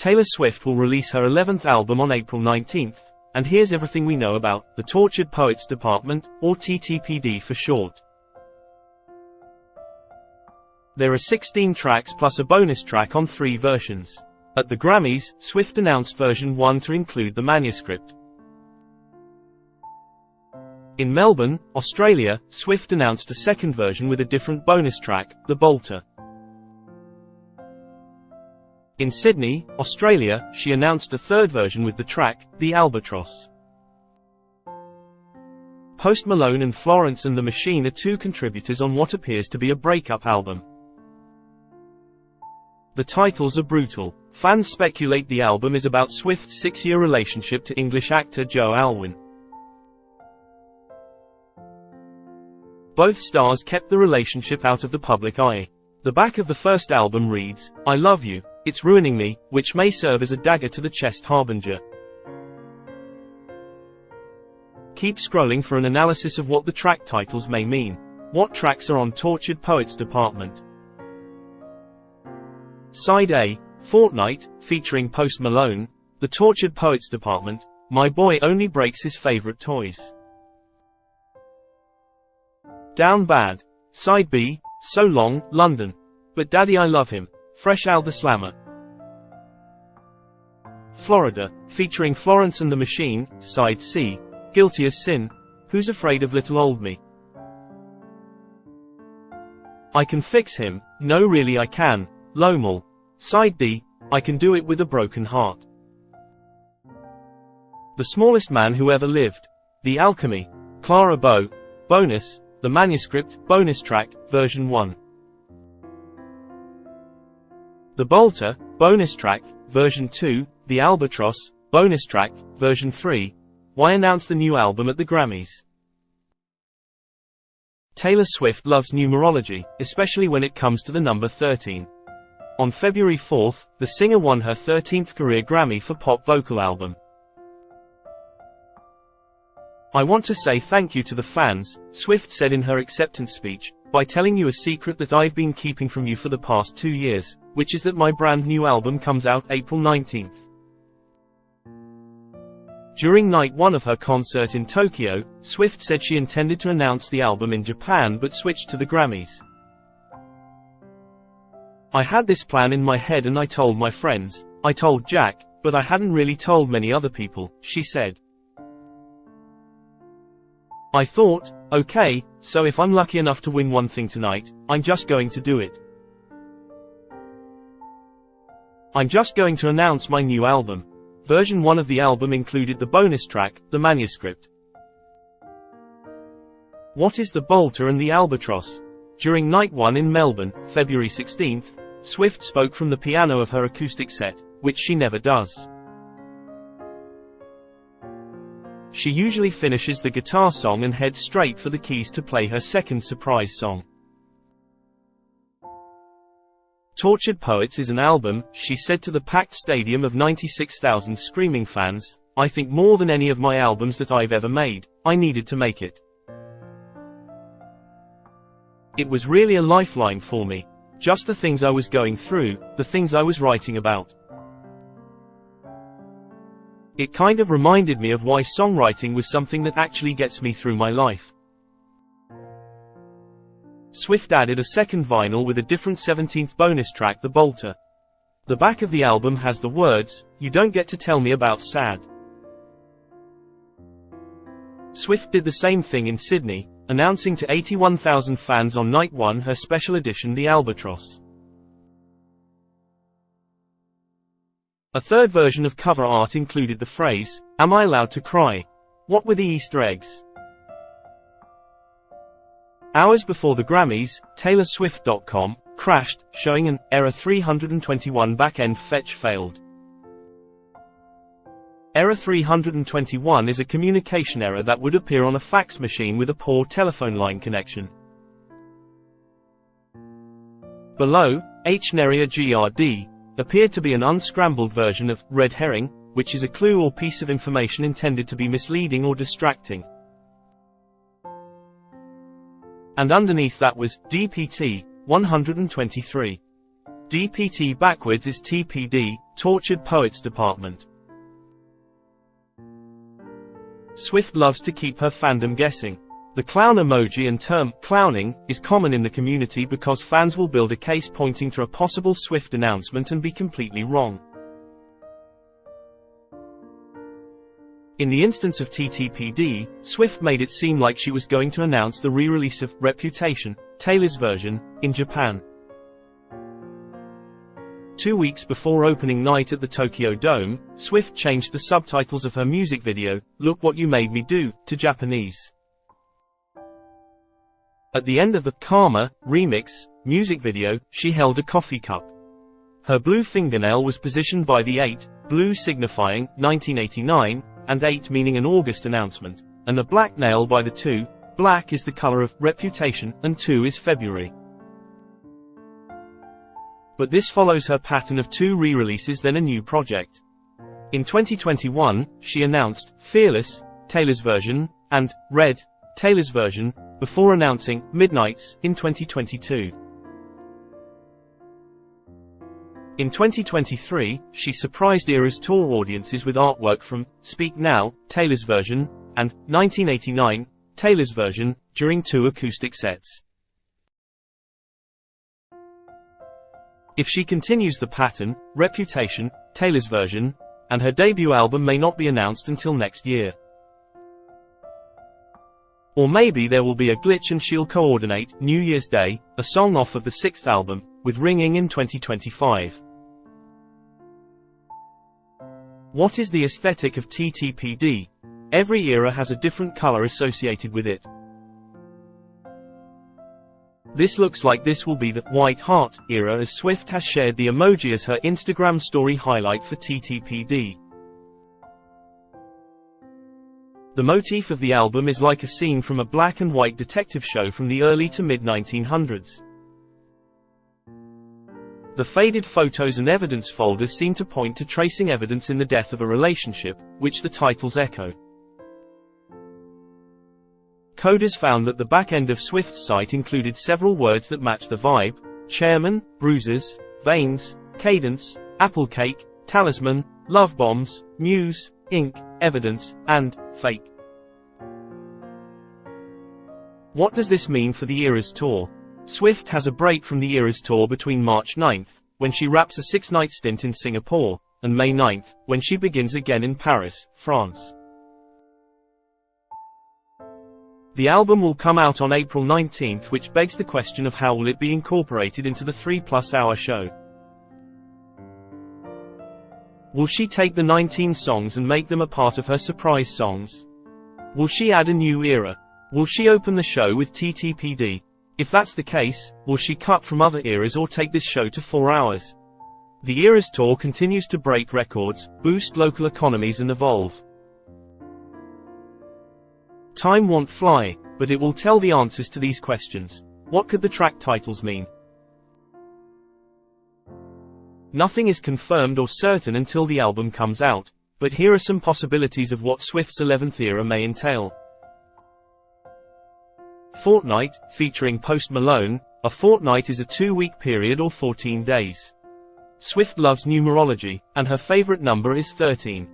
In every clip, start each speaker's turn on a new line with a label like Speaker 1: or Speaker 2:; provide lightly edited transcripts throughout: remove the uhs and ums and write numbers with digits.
Speaker 1: Taylor Swift will release her 11th album on April 19th, and here's everything we know about the Tortured Poets Department, or TTPD for short. There are 16 tracks plus a bonus track on 3 versions. At the Grammys, Swift announced version 1 to include the manuscript. In Melbourne, Australia, Swift announced a second version with a different bonus track, The Bolter. In Sydney, Australia, she announced a third version with the track, The Albatross. Post Malone and Florence and the Machine are 2 contributors on what appears to be a breakup album. The titles are brutal. Fans speculate the album is about Swift's 6-year relationship to English actor Joe Alwyn. Both stars kept the relationship out of the public eye. The back of the first album reads, "I love you, it's ruining me," which may serve as a dagger to the chest harbinger. Keep scrolling for an analysis of what the track titles may mean. What tracks are on Tortured Poets Department? Side A, Fortnight, featuring Post Malone, The Tortured Poets Department, My Boy Only Breaks His Favorite Toys. Down Bad. Side B, So Long, London. But Daddy I Love Him, Fresh Al the Slammer. Florida, featuring Florence and the Machine, Side C, Guilty as Sin, Who's Afraid of Little Old Me. I Can Fix Him, No Really I Can, Lomal. Side D, I Can Do It With a Broken Heart. The Smallest Man Who Ever Lived. The Alchemy, Clara Bow, Bonus, The Manuscript, Bonus Track, Version 1. The Bolter, Bonus Track, Version 2, The Albatross, Bonus Track, Version 3. Why announce the new album at the Grammys? Taylor Swift loves numerology, especially when it comes to the number 13. On February 4th, the singer won her 13th career Grammy for Pop Vocal Album. I want to say thank you to the fans, Swift said in her acceptance speech, by telling you a secret that I've been keeping from you for the past 2 years, which is that my brand new album comes out April 19th. During night 1 of her concert in Tokyo, Swift said she intended to announce the album in Japan but switched to the Grammys. I had this plan in my head and I told my friends, I told Jack, but I hadn't really told many other people, she said. I thought, okay, so if I'm lucky enough to win one thing tonight, I'm just going to do it. I'm just going to announce my new album. Version 1 of the album included the bonus track, The Manuscript. What is the Bolter and the Albatross? During night 1 in Melbourne, February 16th, Swift spoke from the piano of her acoustic set, which she never does. She usually finishes the guitar song and heads straight for the keys to play her second surprise song. Tortured Poets is an album, she said to the packed stadium of 96,000 screaming fans, I think more than any of my albums that I've ever made, I needed to make it. It was really a lifeline for me. Just the things I was going through, the things I was writing about. It kind of reminded me of why songwriting was something that actually gets me through my life. Swift added a second vinyl with a different 17th bonus track, The Bolter. The back of the album has the words, You Don't Get to Tell Me About Sad. Swift did the same thing in Sydney, announcing to 81,000 fans on night 1 her special edition The Albatross. A third version of cover art included the phrase, Am I allowed to cry? What were the Easter eggs? Hours before the Grammys, TaylorSwift.com crashed, showing an error 321 back-end fetch failed. Error 321 is a communication error that would appear on a fax machine with a poor telephone line connection. Below, HNERIA GRD appeared to be an unscrambled version of red herring, which is a clue or piece of information intended to be misleading or distracting. And underneath that was DPT 123. DPT backwards is TPD Tortured Poets Department. Swift loves to keep her fandom guessing. The clown emoji and term clowning is common in the community because fans will build a case pointing to a possible Swift announcement and be completely wrong. In the instance of TTPD, Swift made it seem like she was going to announce the re-release of Reputation, Taylor's version, in Japan. 2 weeks before opening night at the Tokyo Dome, Swift changed the subtitles of her music video, "Look What You Made Me Do," to Japanese. At the end of the Karma remix music video, she held a coffee cup. Her blue fingernail was positioned by the 8, blue signifying 1989, and 8 meaning an August announcement, and a black nail by the 2, black is the color of Reputation, and 2 is February. But this follows her pattern of 2 re-releases then a new project. In 2021, she announced Fearless, Taylor's version, and Red, Taylor's version, before announcing Midnights in 2022. In 2023, she surprised Eras Tour audiences with artwork from Speak Now, Taylor's version, and 1989, Taylor's version, during 2 acoustic sets. If she continues the pattern, Reputation, Taylor's version, and her debut album may not be announced until next year. Or maybe there will be a glitch and she'll coordinate New Year's Day, a song off of the 6th album, with Ringing in 2025. What is the aesthetic of TTPD? Every era has a different color associated with it. This looks like this will be the White Heart era, as Swift has shared the emoji as her Instagram story highlight for TTPD. The motif of the album is like a scene from a black and white detective show from the early to mid-1900s. The faded photos and evidence folders seem to point to tracing evidence in the death of a relationship, which the titles echo. Coders found that the back end of Swift's site included several words that match the vibe: chairman, bruises, veins, cadence, apple cake, talisman, love bombs, muse, ink, evidence, and fake. What does this mean for the Eras Tour? Swift has a break from the Eras Tour between March 9th, when she wraps a 6-night stint in Singapore, and May 9th, when she begins again in Paris, France. The album will come out on April 19th, which begs the question of how will it be incorporated into the 3-plus-hour show. Will she take the 19 songs and make them a part of her surprise songs? Will she add a new era? Will she open the show with TTPD? If that's the case, will she cut from other eras or take this show to 4 hours? The Eras Tour continues to break records, boost local economies and evolve. Time won't fly, but it will tell the answers to these questions. What could the track titles mean? Nothing is confirmed or certain until the album comes out, but here are some possibilities of what Swift's 11th era may entail. Fortnight, featuring Post Malone. A fortnight is a 2-week period or 14 days. Swift loves numerology, and her favorite number is 13.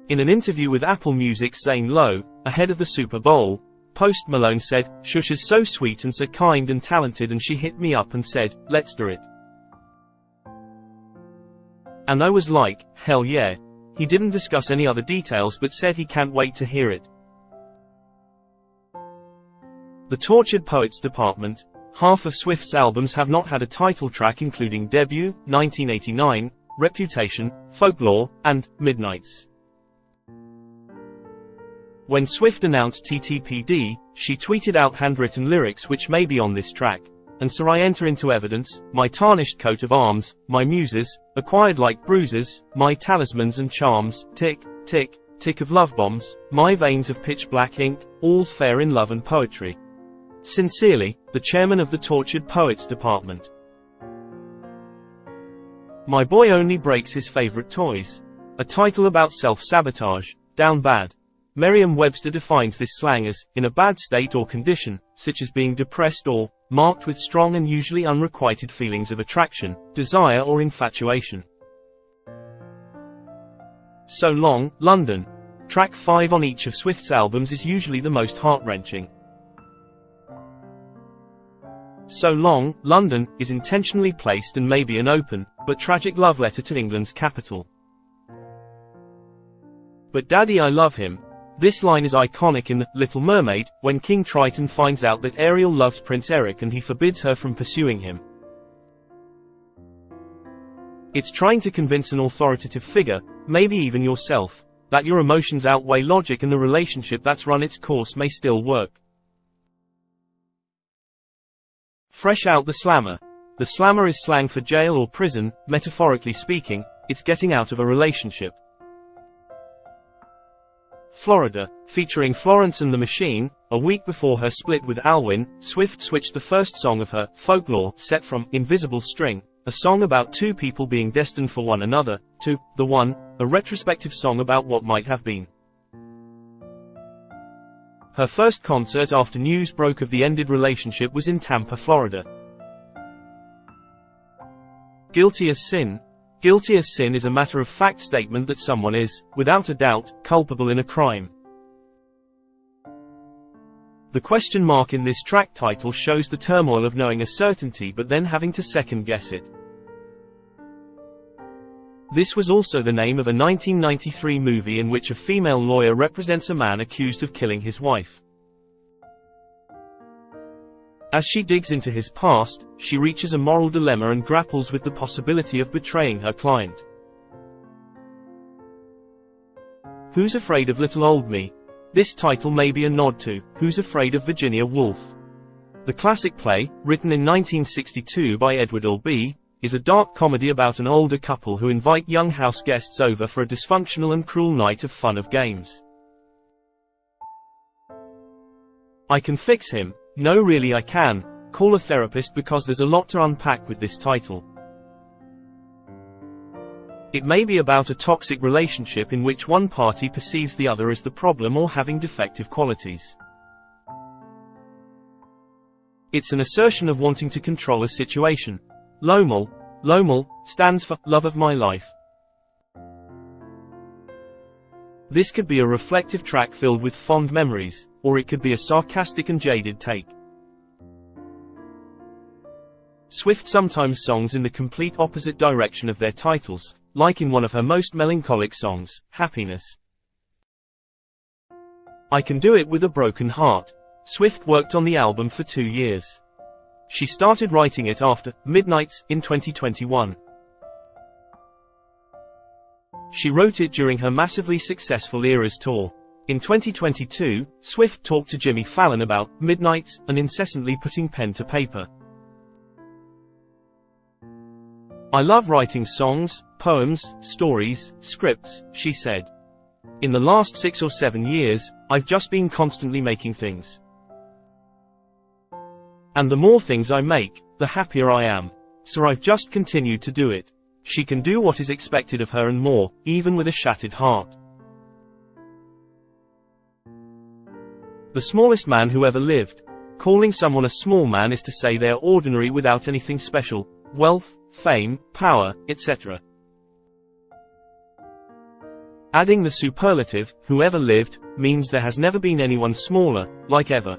Speaker 1: In an interview with Apple Music's Zane Lowe, ahead of the Super Bowl, Post Malone said, "Shush is so sweet and so kind and talented, and she hit me up and said, let's do it. And I was like, hell yeah." He didn't discuss any other details but said he can't wait to hear it. The Tortured Poets Department. Half of Swift's albums have not had a title track, including Debut, 1989, Reputation, Folklore, and Midnights. When Swift announced TTPD, she tweeted out handwritten lyrics which may be on this track. And so I enter into evidence, my tarnished coat of arms, my muses, acquired like bruises, my talismans and charms, tick, tick, tick of love bombs, my veins of pitch black ink, all's fair in love and poetry. Sincerely, the chairman of the Tortured Poets Department. My boy only breaks his favorite toys. A title about self-sabotage, down bad. Merriam-Webster defines this slang as, in a bad state or condition, such as being depressed or marked with strong and usually unrequited feelings of attraction, desire or infatuation. So Long, London. Track 5 on each of Swift's albums is usually the most heart-wrenching. So Long, London, is intentionally placed and may be an open, but tragic love letter to England's capital. But Daddy, I love him. This line is iconic in The Little Mermaid, when King Triton finds out that Ariel loves Prince Eric and he forbids her from pursuing him. It's trying to convince an authoritative figure, maybe even yourself, that your emotions outweigh logic and the relationship that's run its course may still work. Fresh out the slammer. The slammer is slang for jail or prison, metaphorically speaking, it's getting out of a relationship. Florida, featuring Florence and the Machine. A week before her split with Alwyn, Swift switched the first song of her Folklore set from Invisible String, a song about two people being destined for one another, to The One, a retrospective song about what might have been. Her first concert after news broke of the ended relationship was in Tampa, Florida. Guilty as sin. Guilty as sin is a matter-of-fact statement that someone is, without a doubt, culpable in a crime. The question mark in this track title shows the turmoil of knowing a certainty but then having to second-guess it. This was also the name of a 1993 movie in which a female lawyer represents a man accused of killing his wife. As she digs into his past, she reaches a moral dilemma and grapples with the possibility of betraying her client. Who's Afraid of Little Old Me? This title may be a nod to Who's Afraid of Virginia Woolf? The classic play, written in 1962 by Edward Albee, is a dark comedy about an older couple who invite young house guests over for a dysfunctional and cruel night of fun of games. I can fix him. No, really I can. Call a therapist because there's a lot to unpack with this title. It may be about a toxic relationship in which one party perceives the other as the problem or having defective qualities. It's an assertion of wanting to control a situation. Lomel stands for Love of My Life. This could be a reflective track filled with fond memories, or it could be a sarcastic and jaded take. Swift sometimes songs in the complete opposite direction of their titles, like in one of her most melancholic songs, Happiness. I Can Do It With a Broken Heart. Swift worked on the album for 2 years. She started writing it after Midnights in 2021. She wrote it during her massively successful Eras tour. In 2022, Swift talked to Jimmy Fallon about Midnights and incessantly putting pen to paper. I love writing songs, poems, stories, scripts, she said. In the last 6 or 7 years, I've just been constantly making things. And the more things I make, the happier I am. So I've just continued to do it. She can do what is expected of her and more, even with a shattered heart. The smallest man who ever lived. Calling someone a small man is to say they are ordinary without anything special, wealth, fame, power, etc. Adding the superlative, whoever lived, means there has never been anyone smaller, like ever.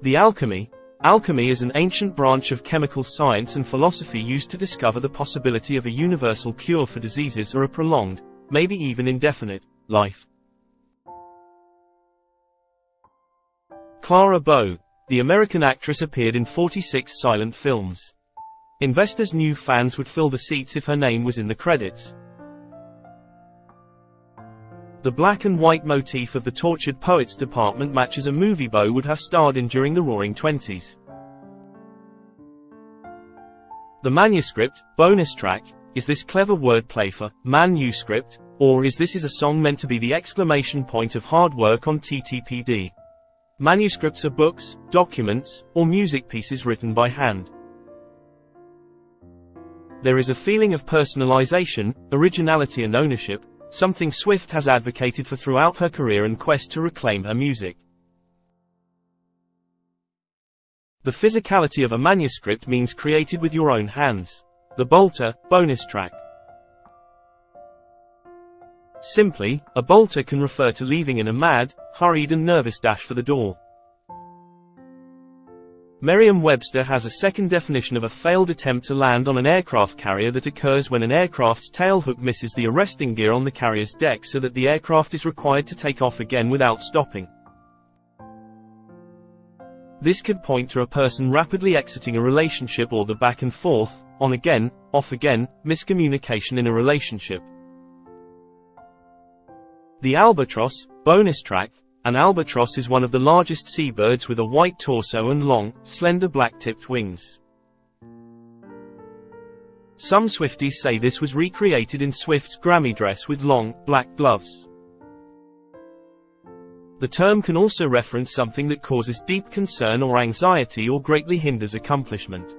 Speaker 1: The alchemy. Alchemy is an ancient branch of chemical science and philosophy used to discover the possibility of a universal cure for diseases or a prolonged, maybe even indefinite, life. Clara Bow. The American actress appeared in 46 silent films. Investors knew fans would fill the seats if her name was in the credits. The black and white motif of the Tortured Poets department matches a movie Bow would have starred in during the Roaring Twenties. The manuscript, bonus track, is this clever wordplay for manuscript, or is a song meant to be the exclamation point of hard work on TTPD? Manuscripts are books, documents, or music pieces written by hand. There is a feeling of personalization, originality and ownership, something Swift has advocated for throughout her career and quest to reclaim her music. The physicality of a manuscript means created with your own hands. The bolter, bonus track. Simply, a bolter can refer to leaving in a mad, hurried and nervous dash for the door. Merriam-Webster has a second definition of a failed attempt to land on an aircraft carrier that occurs when an aircraft's tailhook misses the arresting gear on the carrier's deck so that the aircraft is required to take off again without stopping. This could point to a person rapidly exiting a relationship or the back and forth, on again, off again, miscommunication in a relationship. The albatross, bonus track. An albatross is one of the largest seabirds with a white torso and long, slender black-tipped wings. Some Swifties say this was recreated in Swift's Grammy dress with long, black gloves. The term can also reference something that causes deep concern or anxiety or greatly hinders accomplishment.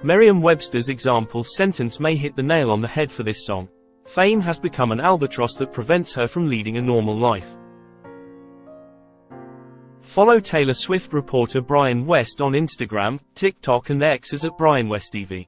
Speaker 1: Merriam-Webster's example sentence may hit the nail on the head for this song. Fame has become an albatross that prevents her from leading a normal life. Follow Taylor Swift reporter Brian West on Instagram, TikTok and X as @BrianWestEV.